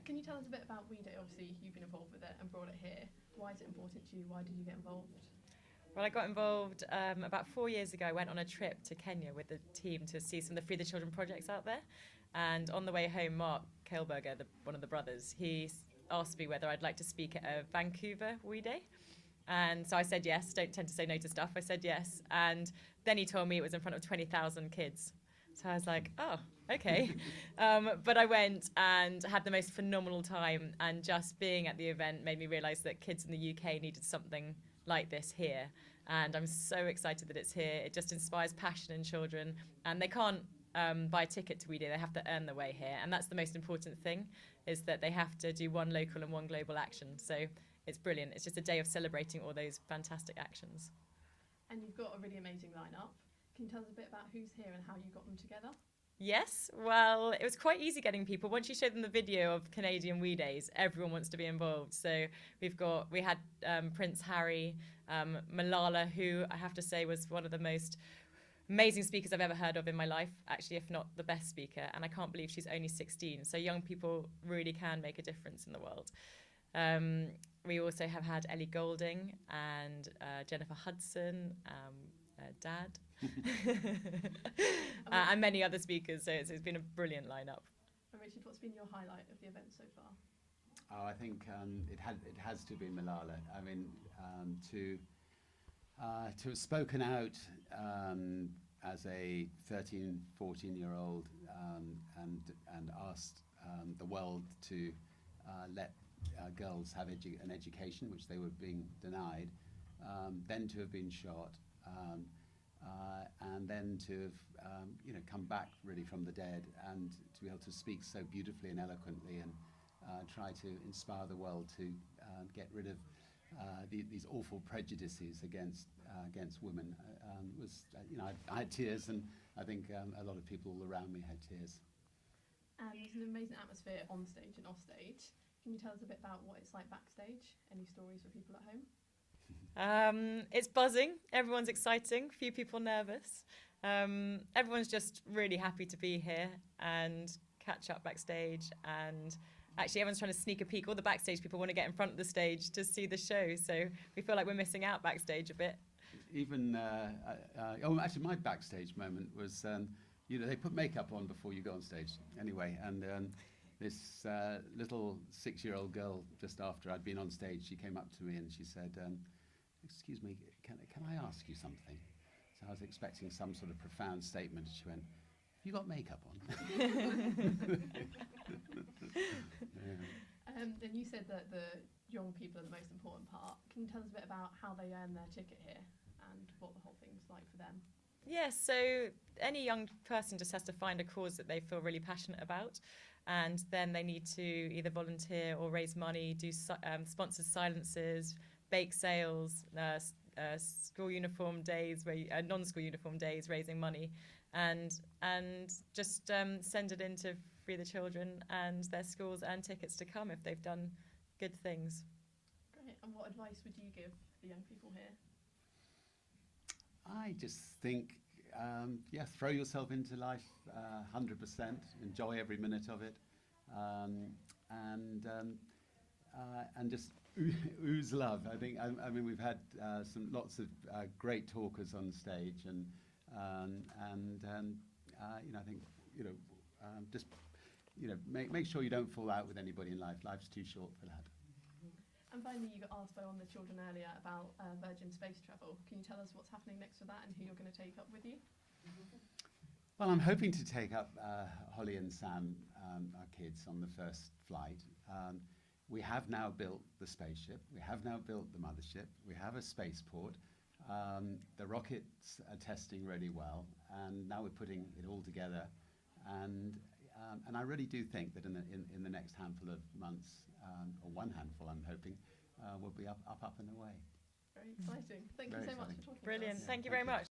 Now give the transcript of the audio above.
Can you tell us a bit about We Day? Obviously, you've been involved with it and brought it here. Why is it important to you? Why did you get involved? Well, I got involved about 4 years ago. I went on a trip to Kenya with the team to see some of the Free the Children projects out there. And on the way home, Mark Kaelberger, one of the brothers, he asked me whether I'd like to speak at a Vancouver We Day. And so I said yes. Don't tend to say no to stuff. I said yes. And then he told me it was in front of 20,000 kids. So I was like, oh, okay. But I went and had the most phenomenal time. And just being at the event made me realise that kids in the UK needed something like this here. And I'm so excited that it's here. It just inspires passion in children. And they can't buy a ticket to We Day. They have to earn their way here. And that's the most important thing, is that they have to do one local and one global action. So it's brilliant. It's just a day of celebrating all those fantastic actions. And you've got a really amazing lineup. Can you tell us a bit about who's here and how you got them together? Yes, well, it was quite easy getting people. Once you show them the video of Canadian We Days, everyone wants to be involved. So we had Prince Harry, Malala, who I have to say was one of the most amazing speakers I've ever heard of in my life, actually, if not the best speaker. And I can't believe she's only 16. So young people really can make a difference in the world. We also have had Ellie Goulding and Jennifer Hudson, Dad, and many other speakers. So it's been a brilliant lineup. And Richard, what's been your highlight of the event so far? Oh, I think it has to be Malala. I mean, to have spoken out as a 13, 14-year-old and asked the world to let girls have an education, which they were being denied, then to have been shot, and then to have come back really from the dead, and to be able to speak so beautifully and eloquently and try to inspire the world to get rid of these awful prejudices against women was I had tears, and I think a lot of people all around me had tears. And there's an amazing atmosphere on stage and off stage. Can you tell us a bit about what it's like backstage? Any stories for people at home? It's buzzing. Everyone's exciting. Few people nervous. Everyone's just really happy to be here and catch up backstage. And actually, everyone's trying to sneak a peek. All the backstage people want to get in front of the stage to see the show. So we feel like we're missing out backstage a bit. Even actually, my backstage moment was they put makeup on before you go on stage. Anyway, and this little 6-year-old girl, just after I'd been on stage, she came up to me and she said, "Excuse me, can I ask you something?" So I was expecting some sort of profound statement. She went, "Have you got makeup on?" And you said that the young people are the most important part. Can you tell us a bit about how they earn their ticket here and what the whole thing's like for them? Yes, so any young person just has to find a cause that they feel really passionate about, and then they need to either volunteer or raise money, do sponsored silences, bake sales, school uniform days, non-school uniform days, raising money, and just send it in to Free the Children, and their schools earn tickets to come if they've done good things. Great. And what advice would you give the young people here? I just think, throw yourself into life 100%, enjoy every minute of it, and just ooze love. I think, I mean, we've had lots of great talkers on stage, and I think just make sure you don't fall out with anybody in life. Life's too short for that. And finally, you got asked by one of the children earlier about Virgin space travel. Can you tell us what's happening next for that and who you're going to take up with you? Well, I'm hoping to take up Holly and Sam, our kids, on the first flight. We have now built the spaceship. We have now built the mothership. We have a spaceport. The rockets are testing really well, and now we're putting it all together. And I really do think that in the next handful of months, or one handful, I'm hoping, we'll be up and away. Very exciting. Thank you so much for talking to us. Brilliant. Thank you very much.